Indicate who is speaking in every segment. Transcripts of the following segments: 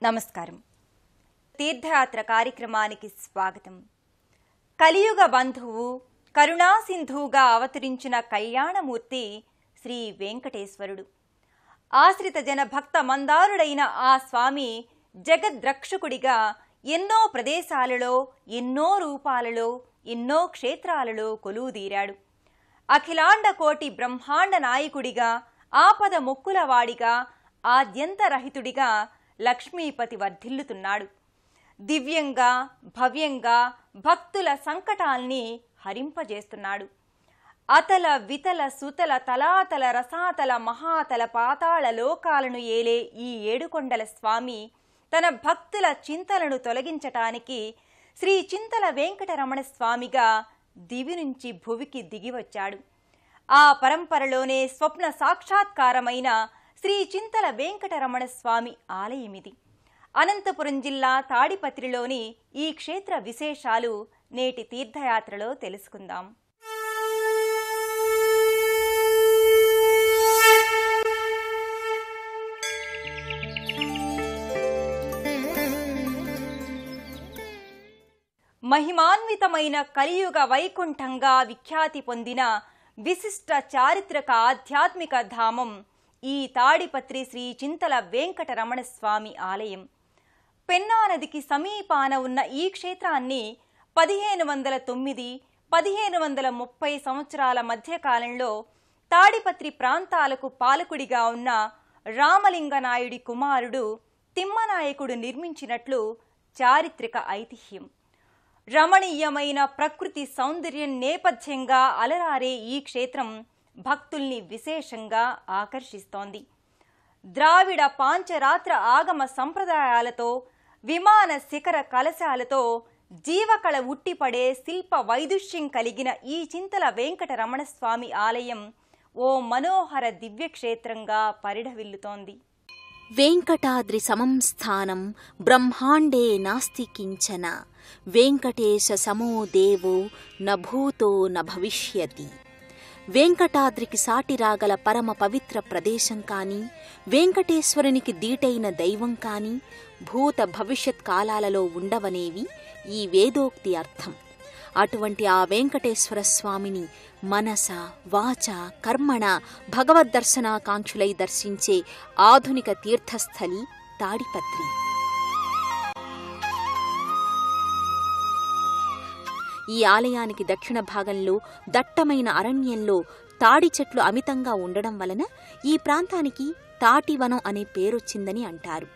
Speaker 1: నమస్కారం. తీర్థయాత్ర కార్యక్రమానికి స్వాగతం. కలియుగ బంధువు కరుణా సింధువుగా అవతరించిన కళ్యాణమూర్తి శ్రీ వెంకటేశ్వరుడు. ఆశ్రిత జన భక్త మందారుడైన ఆ స్వామి జగద్రక్షకుడిగా ఎన్నో ప్రదేశాలలో, ఎన్నో రూపాలలో, ఎన్నో క్షేత్రాలలో కొలువుదీరాడు. అఖిలాండ కోటి బ్రహ్మాండ నాయకుడిగా, ఆపద మొక్కులవాడిగా, ఆద్యంతరహితుడిగా లక్ష్మీపతి వర్ధిల్లుతున్నాడు. దివ్యంగా, భవ్యంగా భక్తుల సంకటాల్ని హరింపజేస్తున్నాడు. అతల వితల సుతల తలాతల రసాతల మహాతల పాతాళ లోకాలను ఏలే ఈ ఏడుకొండల స్వామి తన భక్తుల చింతలను తొలగించటానికి శ్రీ చింతల వెంకటరమణ స్వామిగా దివి నుంచి భువికి దిగివచ్చాడు. ఆ పరంపరలోనే స్వప్న సాక్షాత్కారమైన శ్రీ చింతల వెంకటరమణ స్వామి ఆలయమిది. అనంతపురం జిల్లా తాడిపత్రిలోని ఈ క్షేత్ర విశేషాలు నేటి తీర్థయాత్రలో తెలుసుకుందాం. మహిమాన్వితమైన కలియుగ వైకుంఠంగా విఖ్యాతి పొందిన విశిష్ట చారిత్రక ఆధ్యాత్మిక ధామం ఈ తాడిపత్రి శ్రీ చింతల వెంకటరమణ స్వామి ఆలయం. పెన్నా నదికి సమీపాన ఉన్న ఈ క్షేత్రాన్ని 1509-1530 సంవత్సరాల మధ్యకాలంలో తాడిపత్రి ప్రాంతాలకు పాలకుడిగా ఉన్న రామలింగనాయుడి కుమారుడు తిమ్మనాయకుడు నిర్మించినట్లు చారిత్రక ఐతిహ్యం. రమణీయమైన ప్రకృతి సౌందర్యం నేపథ్యంగా అలరారే ఈ క్షేత్రం భక్తుల్ని విశేషంగా ఆకర్షిస్తోంది. ద్రావిడ పాంచరాత్ర ఆగమ సంప్రదాయాలతో, విమాన శిఖర కలశాలతో జీవకళ ఉట్టిపడే శిల్ప వైదుష్యం కలిగిన ఈ చింతల వెంకటరమణ స్వామి ఆలయం ఓ మనోహర దివ్యక్షేత్రంగా పరిఢవిల్లుతోంది.
Speaker 2: వెంకటాద్రి సమం స్థానం బ్రహ్మాండే నాస్తి కించన, వెంకటేశ సమో దేవో న భూతో న భవిష్యతి. వెంకటాద్రికి సాటి రాగల పరమ పవిత్ర ప్రదేశం కాని, వెంకటేశ్వరునికి దీటైన దైవం కాని భూత భవిష్యత్ కాలాలలో ఉండవనేవి ఈ వేదోక్తి అర్థం. అటువంటి ఆ వెంకటేశ్వర స్వామిని మనస, వాచ, కర్మణ భగవద్దర్శనాకాంక్షులై దర్శించే ఆధునిక తీర్థస్థలి తాడిపత్రి. ఈ ఆలయానికి దక్షిణ భాగంలో దట్టమైన అరణ్యంలో తాడి చెట్లు అమితంగా ఉండడం వలన ఈ ప్రాంతానికి తాటివనం అనే పేరొచ్చిందని అంటారు.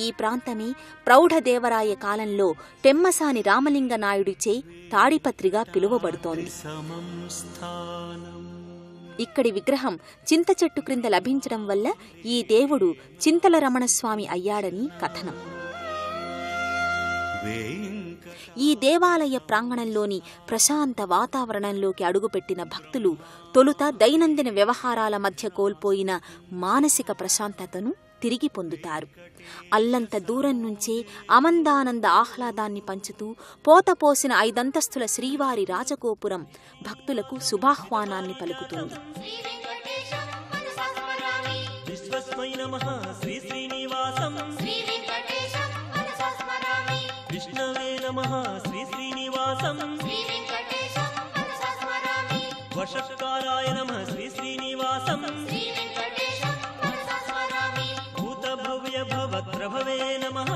Speaker 2: ఈ ప్రాంతమే ప్రౌఢదేవరాయ కాలంలో పెమ్మసాని రామలింగ నాయుడిచే తాడిపత్రిగా పిలువబడుతోంది. ఇక్కడి విగ్రహం చింత చెట్టు క్రింద లభించడం వల్ల ఈ దేవుడు చింతల రమణస్వామి అయ్యాడని కథనం. ఈ దేవాలయ ప్రాంగణంలోని ప్రశాంత వాతావరణంలోకి అడుగుపెట్టిన భక్తులు తొలుత దైనందిన వ్యవహారాల మధ్య కోల్పోయిన మానసిక ప్రశాంతతను తిరిగి పొందుతారు. అల్లంత దూరం నుంచే అమందానంద ఆహ్లాదాన్ని పంచుతూ పోతపోసిన 5 అంతస్తుల శ్రీవారి రాజగోపురం భక్తులకు శుభాహ్వానాన్ని పలుకుతుంది.
Speaker 3: విష్ణవే నమః శ్రీ శ్రీనివాసం, వషత్కారాయ నమః శ్రీ శ్రీనివాసం, భూత భవ్య భవత్ప్రభవే నమః,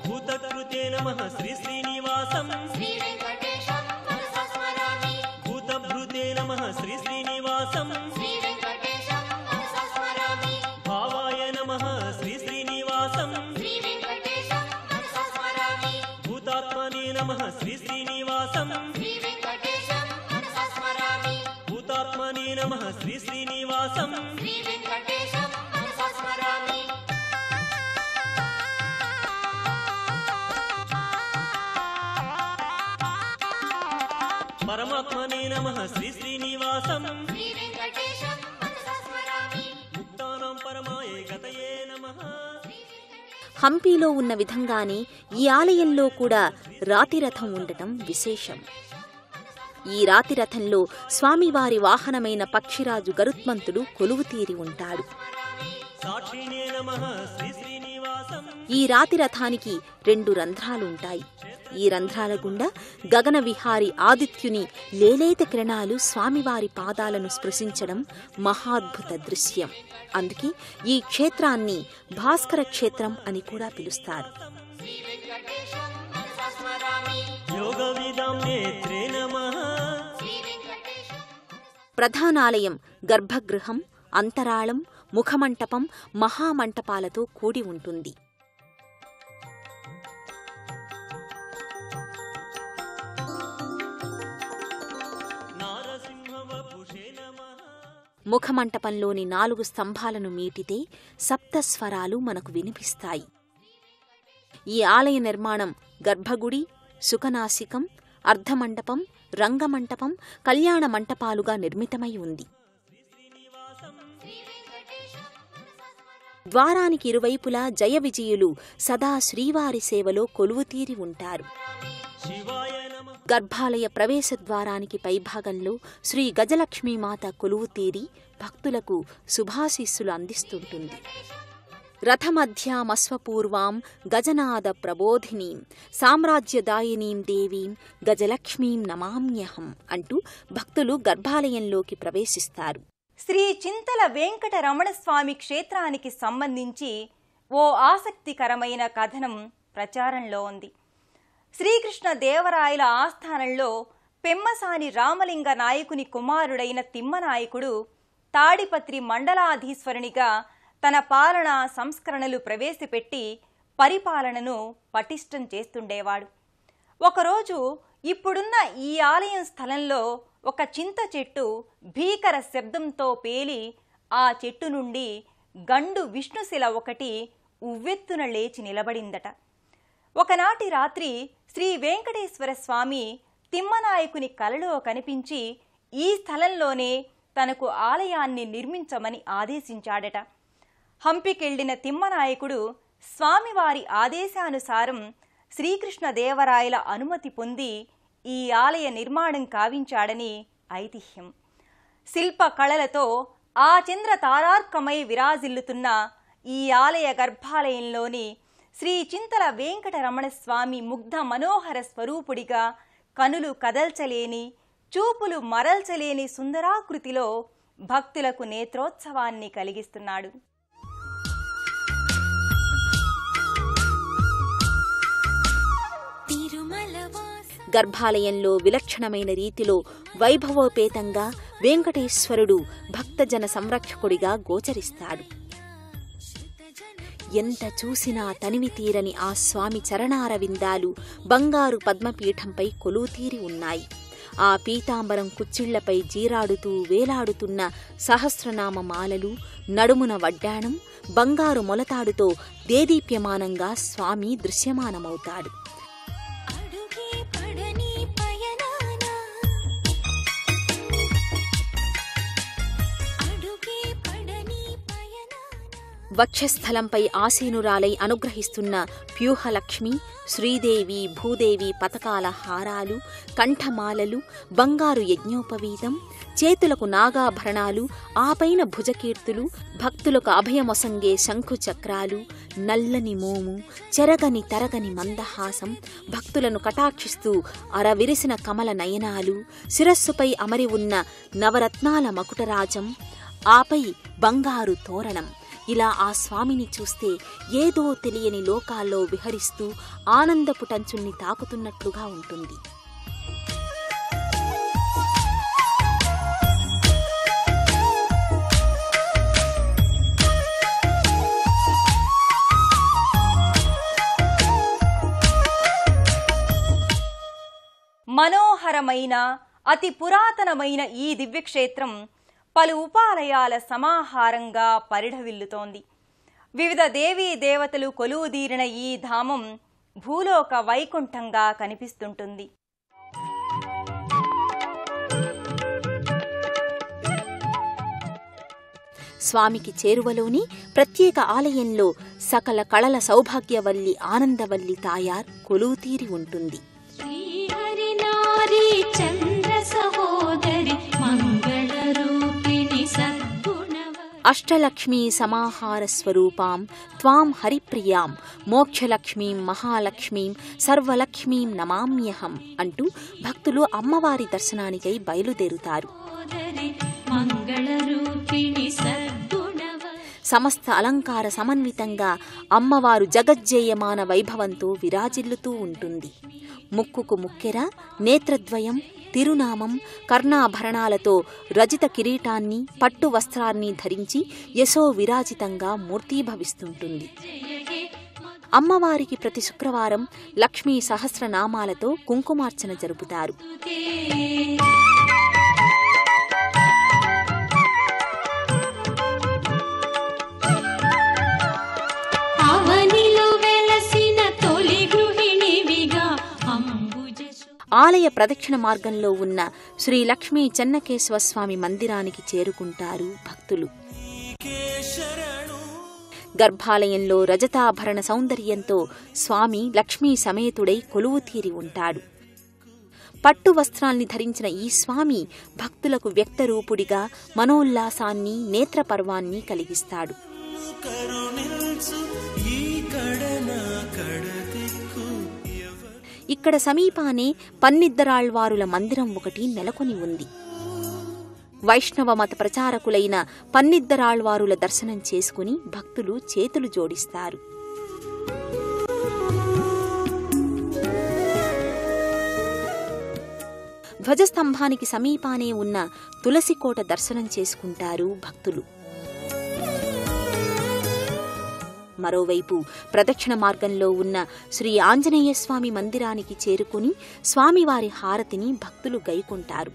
Speaker 3: భూతకృతే నమః శ్రీ శ్రీనివాసం, భూతభృతే నమః శ్రీ శ్రీనివాసం, భావాయ నమః శ్రీ శ్రీనివాసం, భూతాత్మనే నమః శ్రీ శ్రీనివాసం, భూతాత్మనే నమః శ్రీ శ్రీనివాసం. పరమాత్మనే నమః శ్రీ శ్రీనివాసం, ముక్తానాం పరమాయ గతయే నమః.
Speaker 2: హంపీలో ఉన్న విధంగానే ఈ ఆలయంలో కూడా రాతిరథం ఉండటం విశేషం. ఈ రాతి రథంలో స్వామివారి వాహనమైన పక్షిరాజు గరుత్మంతుడు కొలువుతీరి ఉంటాడు.
Speaker 3: సాక్షినే నమః శ్రీ శ్రీనివాసం.
Speaker 2: ఈ రాతి రథానికి 2 రంధ్రాలుంటాయి. ఈ రంధ్రాల గుండా గగన విహారి ఆదిత్యుని లేలేత కిరణాలు స్వామివారి పాదాలను స్పృశించడం మహాద్భుత దృశ్యం. అందుకే ఈ క్షేత్రాన్ని భాస్కర క్షేత్రం అని కూడా పిలుస్తారు.
Speaker 3: యోగవిదాం నేత్రే నమః.
Speaker 2: ప్రధానాలయం గర్భగృహం, అంతరాళం, ముఖమంటపం, మహామంటపాలతో కూడి ఉంటుంది.
Speaker 3: నారసింహవపుషే నమః.
Speaker 2: ముఖమంటపంలోని 4 స్తంభాలను మీటితే సప్తస్వరాలు మనకు వినిపిస్తాయి. ఈ ఆలయ నిర్మాణం గర్భగుడి, సుఖనాసికం, అర్ధమంటపం, రంగమంటపం, కళ్యాణ మంటపాలుగా నిర్మితమై ఉంది. ద్వారానికి ఇరువైపులా జయ విజయులు సదా శ్రీవారి సేవలో కొలువుతీరి ఉంటారు.
Speaker 3: శివాయ నమః.
Speaker 2: గర్భాలయ ప్రవేశ ద్వారానికి పైభాగంలో శ్రీ గజలక్ష్మీమాత కొలువుతీరి భక్తులకు శుభాశీస్సులు అందిస్తుంటుంది. రథమధ్యామస్వపూర్వాం గజనాద ప్రబోధినీం సామ్రాజ్యదాయినీం దేవీం గజలక్ష్మీం నమామ్యహం అంటూ భక్తులు గర్భాలయంలోకి ప్రవేశిస్తారు.
Speaker 1: శ్రీ చింతల వెంకటరమణస్వామి క్షేత్రానికి సంబంధించి ఓ ఆసక్తికరమైన కథనం ప్రచారంలో ఉంది. శ్రీకృష్ణ దేవరాయల ఆస్థానంలో పెమ్మసాని రామలింగ నాయకుని కుమారుడైన తిమ్మనాయకుడు తాడిపత్రి మండలాధీశ్వరునిగా తన పాలనా సంస్కరణలు ప్రవేశపెట్టి పరిపాలనను పటిష్టం చేస్తుండేవాడు. ఒకరోజు ఇప్పుడున్న ఈ ఆలయం స్థలంలో ఒక చింత చెట్టు భీకర శబ్దంతో పేలి ఆ చెట్టు నుండి గండు విష్ణుశిల ఒకటి ఉవ్వెత్తున లేచి నిలబడిందట. ఒకనాటి రాత్రి శ్రీ వెంకటేశ్వర స్వామి తిమ్మనాయకుని కలలో కనిపించి ఈ స్థలంలోనే తనకు ఆలయాన్ని నిర్మించమని ఆదేశించాడట. హంపికెళ్లిన తిమ్మనాయకుడు స్వామివారి ఆదేశానుసారం శ్రీకృష్ణదేవరాయల అనుమతి పొంది ఈ ఆలయ నిర్మాణం కావించాడని ఐతిహ్యం. శిల్ప కళలతో ఆ చంద్ర తారార్కమై విరాజిల్లుతున్న ఈ ఆలయ గర్భాలయంలోని శ్రీ చింతల వెంకటరమణస్వామి ముగ్ధ మనోహర స్వరూపుడిగా కనులు కదల్చలేని, చూపులు మరల్చలేని సుందరాకృతిలో భక్తులకు నేత్రోత్సవాన్ని కలిగిస్తున్నాడు.
Speaker 2: గర్భాలయంలో విలక్షణమైన రీతిలో వైభవోపేతంగా వెంకటేశ్వరుడు భక్తజన సంరక్షకుడిగా గోచరిస్తాడు. ఎంత చూసినా తనివి తీరని ఆ స్వామి చరణారవిందాలు బంగారు పద్మపీఠంపై కొలువుతీరి ఉన్నాయి. ఆ పీతాంబరం కుచ్చిళ్లపై జీరాడుతూ వేలాడుతున్న సహస్రనామ మాలలు, నడుమున వడ్డాణం, బంగారు మొలతాడుతో దేదీప్యమానంగా స్వామి దృశ్యమానమవుతాడు. వక్షస్థలంపై ఆసీనురాలై అనుగ్రహిస్తున్న ప్యూహలక్ష్మి, శ్రీదేవి, భూదేవి పతకాల హారాలు, కంఠమాలలు, బంగారు యజ్ఞోపవీతం, చేతులకు నాగాభరణాలు, ఆపైన భుజకీర్తులు, భక్తులకు అభయమొసంగే శంఖు చక్రాలు, నల్లని మోము, చెరగని తరగని మందహాసం, భక్తులను కటాక్షిస్తూ అరవిరిసిన కమల నయనాలు, శిరస్సుపై అమరి ఉన్న నవరత్నాల మకుటరాజం, ఆపై బంగారు తోరణం. ఇలా ఆ స్వామిని చూస్తే ఏదో తెలియని లోకాల్లో విహరిస్తూ ఆనందపుటంచుల్ని తాకుతున్నట్లుగా ఉంటుంది.
Speaker 1: మనోహరమైన అతి పురాతనమైన ఈ దివ్యక్షేత్రం పలు ఉపాలయాల సమాహారంగా పరిఢవిల్లుతోంది. వివిధ దేవీ దేవతలు కొలువుదీరిన ఈ ధామం భూలోక వైకుంఠంగా కనిపిస్తుంటుంది.
Speaker 2: స్వామికి చేరువలోని ప్రత్యేక ఆలయంలో సకల కళల సౌభాగ్యవల్లి ఆనందవల్లి తాయార్ కొలువుతీరి ఉంటుంది.
Speaker 4: శ్రీహరినారీ చంద్ర
Speaker 2: అష్టలక్ష్మీ సమాహార స్వరూపాం త్వాం హరిప్రియాం మోక్షలక్ష్మీం మహాలక్ష్మీం సర్వలక్ష్మీం నమామ్యహం అంటూ భక్తులు అమ్మవారి దర్శనానికై బయలుదేరుతారు. సమస్త అలంకార సమన్వితంగా అమ్మవారు జగజ్జేయమాన వైభవంతో విరాజిల్లుతూ ఉంటుంది. ముక్కుకు ముక్కెర, నేత్రద్వయం, తిరునామం, కర్ణాభరణాలతో రజిత కిరీటాన్ని, పట్టు వస్త్రాన్ని ధరించి యశో విరాజితంగా మూర్తీభవిస్తుంటుంది. అమ్మవారికి ప్రతి శుక్రవారం లక్ష్మీ సహస్రనామాలతో కుంకుమార్చన జరుపుతారు. ఆలయ ప్రదక్షిణ మార్గంలో ఉన్న శ్రీ లక్ష్మీ చెన్నకేశవస్వామి మందిరానికి చేరుకుంటారు భక్తులు. గర్భాలయంలో రజతాభరణ సౌందర్యంతో స్వామి లక్ష్మీ సమేతుడై కొలువు తీరి ఉంటాడు. పట్టు వస్త్రాల్ని ధరించిన ఈ స్వామి భక్తులకు వ్యక్తరూపుడిగా మనోల్లాసాన్ని, నేత్రపర్వాన్ని కలిగిస్తాడు. ఇక్కడ సమీపానే పన్నిద్దరాళ్వారుల మందిరం ఒకటి నెలకొని ఉంది. వైష్ణవ మత ప్రచారకులైన పన్నిద్దరాళ్వారుల దర్శనం చేసుకుని భక్తులు చేతులు జోడిస్తారు. ధ్వజస్తంభానికి సమీపానే ఉన్న తులసికోట దర్శనం చేసుకుంటారు భక్తులు. మరోవైపు ప్రదక్షిణ మార్గంలో ఉన్న శ్రీ ఆంజనేయస్వామి మందిరానికి చేరుకుని స్వామివారి హారతిని భక్తులు గైకుంటారు.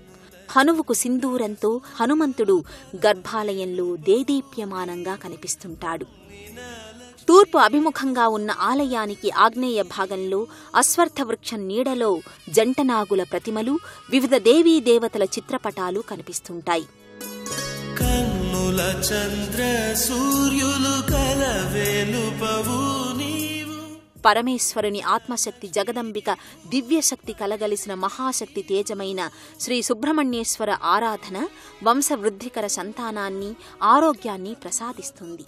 Speaker 2: హనువుకు సింధూరంతో హనుమంతుడు గర్భాలయంలో దేదీప్యమానంగా కనిపిస్తుంటాడు. తూర్పు అభిముఖంగా ఉన్న ఆలయానికి ఆగ్నేయ భాగంలో అశ్వత్థ వృక్షం నీడలో జంటనాగుల ప్రతిమలు, వివిధ దేవీ దేవతల చిత్రపటాలు కనిపిస్తుంటాయి.
Speaker 4: కన్నుల చంద్ర సూర్యులు కలవేలుపవు నీవు.
Speaker 2: పరమేశ్వరుని ఆత్మశక్తి జగదంబిక దివ్యశక్తి కలగలిసిన మహాశక్తి తేజమైన శ్రీ సుబ్రహ్మణ్యేశ్వర ఆరాధన వంశవృద్ధికర సంతానాన్ని, ఆరోగ్యాన్ని ప్రసాదిస్తుంది.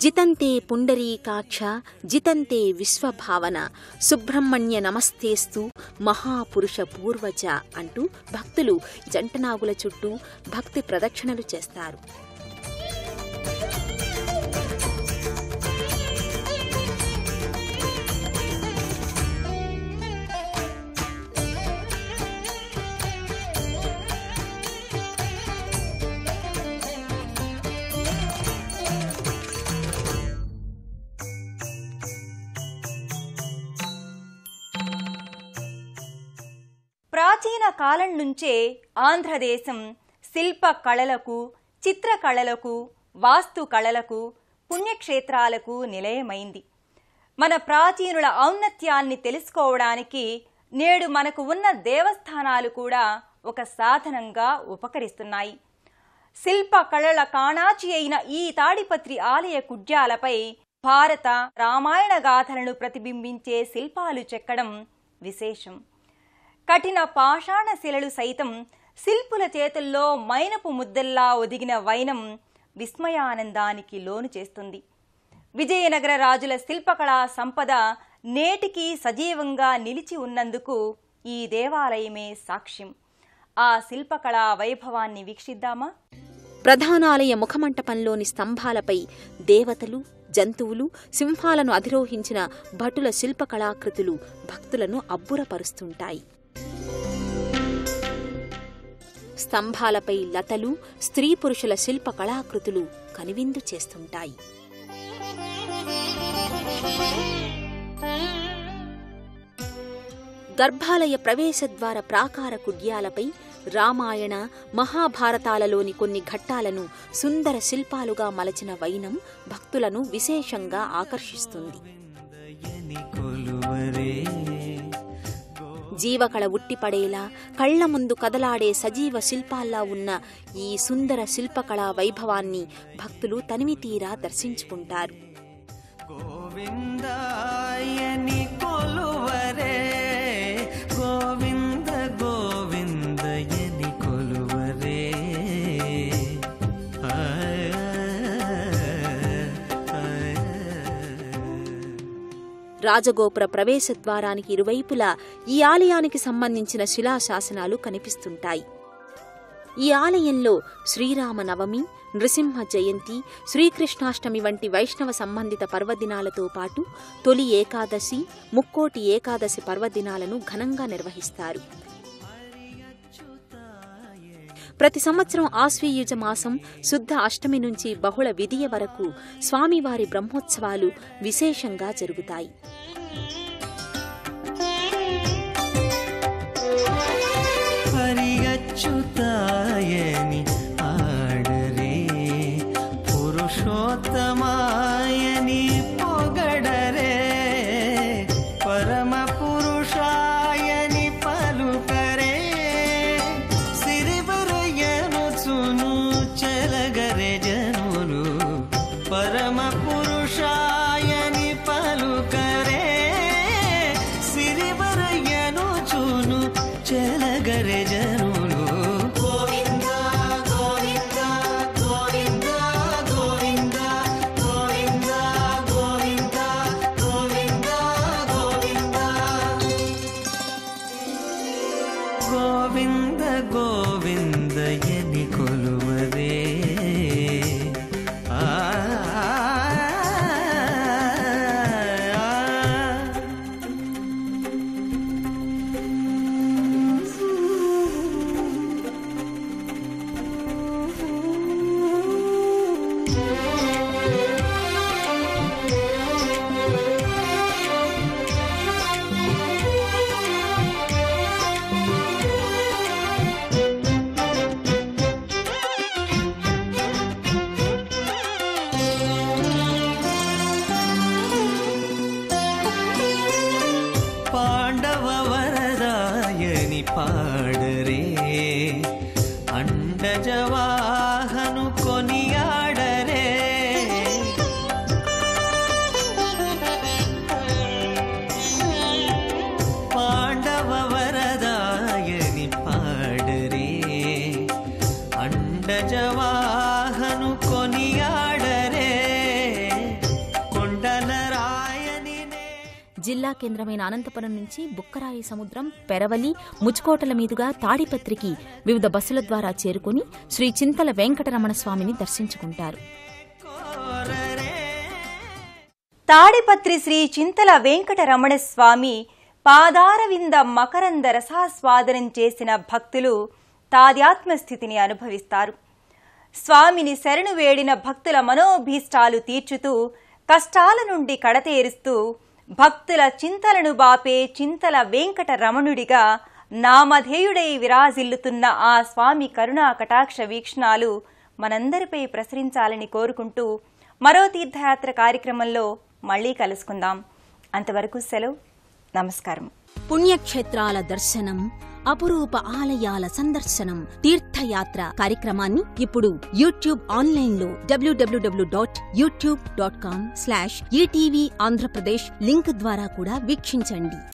Speaker 2: జితంతే పుండరీకాక్ష జితంతే విశ్వభావన సుబ్రహ్మణ్య నమస్తేస్తు మహాపురుష పూర్వజ అంటూ భక్తులు జంటనాగుల చుట్టూ భక్తి ప్రదక్షిణలు చేస్తారు.
Speaker 1: ప్రాచీన కాలం నుంచే ఆంధ్రదేశం శిల్ప కళలకు, చిత్రకళలకు, వాస్తు కళలకు, పుణ్యక్షేత్రాలకు నిలయమైంది. మన ప్రాచీనుల ఔన్నత్యాన్ని తెలుసుకోవడానికి నేడు మనకు ఉన్న దేవస్థానాలు కూడా ఒక సాధనంగా ఉపకరిస్తున్నాయి. శిల్ప కళల కాణాచి అయిన ఈ తాడిపత్రి ఆలయ కుడ్యాలపై భారత, రామాయణ గాథలను ప్రతిబింబించే శిల్పాలు చెక్కడం విశేషం. కఠిన పాషాణ శిలలు సైతం శిల్పుల చేతుల్లో మైనపు ముద్దల్లా ఒదిగిన వైనం విస్మయానందానికి లోను చేస్తుంది. విజయనగర రాజుల శిల్పకళా సంపద నేటికి సజీవంగా నిలిచి ఉన్నందుకు ఈ దేవాలయమే సాక్ష్యం. ఆ శిల్పకళా వైభవాన్ని వీక్షిద్దామా?
Speaker 2: ప్రధానాలయ ముఖమంటపంలోని స్తంభాలపై దేవతలు, జంతువులు, సింహాలను అధిరోహించిన భటుల శిల్పకళాకృతులు భక్తులను అబ్బురపరుస్తుంటాయి. స్తంభాలపై లతలు, స్త్రీ పురుషుల శిల్ప కళాకృతులు కనువిందు చేస్తుంటాయి. గర్భాలయ ప్రవేశద్వార ప్రాకార కుడ్యాలపై రామాయణ, మహాభారతాలలోని కొన్ని ఘట్టాలను సుందర శిల్పాలుగా మలచిన వైనం భక్తులను విశేషంగా ఆకర్షిస్తుంది. జీవకళ ఉట్టిపడేలా కళ్ల ముందు కదలాడే సజీవ శిల్పాల్లా ఉన్న ఈ సుందర శిల్పకళా వైభవాన్ని భక్తులు తనివితీరా దర్శించుకుంటారు.
Speaker 4: గోవిందాయని కొలువరే గోవింద గోవిందయని కొలువరే
Speaker 2: రాజగోపుర ప్రవేశద్వారానికి ఇరువైపులా ఈ ఆలయానికి సంబంధించిన శిలాశాసనాలు కనిపిస్తుంటాయి. ఈ ఆలయంలో శ్రీరామ నవమి, నృసింహ జయంతి, శ్రీకృష్ణాష్టమి వంటి వైష్ణవ సంబంధిత పర్వదినాలతో పాటు తొలి ఏకాదశి, ముక్కోటి ఏకాదశి పర్వదినాలను ఘనంగా నిర్వహిస్తారు. ప్రతి సంవత్సరం ఆశ్వీయుజ మాసం శుద్ధ అష్టమి నుంచి బహుళ విదియ వరకు స్వామివారి బ్రహ్మోత్సవాలు విశేషంగా జరుగుతాయి.
Speaker 4: అచ్యుతాయని ఆడరే, పురుషోత్తమాయని పొగడరే, పరమ పురుషాయని పలుకరే, సిరివరయనుచును చెలగరే జనులు, పరమ పురుషాయని పలుకరే, సిరివరయనుచును చెలగరే జనులు. గోవింద గోవిందయని కొలువరే, పాండవ వరదాయని పాడరే, అండజవాహను కొనియాడరే, పాండవ వరదాయని పాడరే, అండజవాహను కొనియాడరే, కొండలరాయని.
Speaker 2: జిల్లా కేంద్రమైన అనంతపురం నుంచి బుక్కరాయి సముద్రం, పెరవలి, ముచ్కోటల మీదుగా తాడిపత్రికి వివిధ బస్సుల ద్వారా చేరుకుని శ్రీ చింతల వెంకటరమణ స్వామిని దర్శించుకుంటారు.
Speaker 1: తాడిపత్రి శ్రీ చింతల వెంకటరమణ స్వామి పాదారవింద మకరంద రసాస్వాదనం చేసిన భక్తులు తాదాత్మ్యస్థితిని అనుభవిస్తారు. స్వామిని శరణు వేడిన భక్తుల మనోభీష్టాలు తీర్చుతూ, కష్టాల నుండి కడతేరుస్తూ, భక్తుల చింతలను బాపే చింతల వెంకటరమణుడిగా నామధేయుడై విరాజిల్లుతున్న ఆ స్వామి కరుణా కటాక్ష వీక్షణాలు మనందరిపై ప్రసరించాలని కోరుకుంటూ మరో తీర్థయాత్ర కార్యక్రమంలో మళ్లీ కలుసుకుందాం. అంతవరకు సెలవు. నమస్కారం.
Speaker 2: పుణ్యక్షేత్రాల దర్శనం, అపురూప ఆలయాల సందర్శనం, తీర్థయాత్ర కార్యక్రమాన్ని ఇప్పుడు యూట్యూబ్ ఆన్లైన్లో www.youtube.com/ETV ఆంధ్రప్రదేశ్ లింక్ ద్వారా కూడా వీక్షించండి.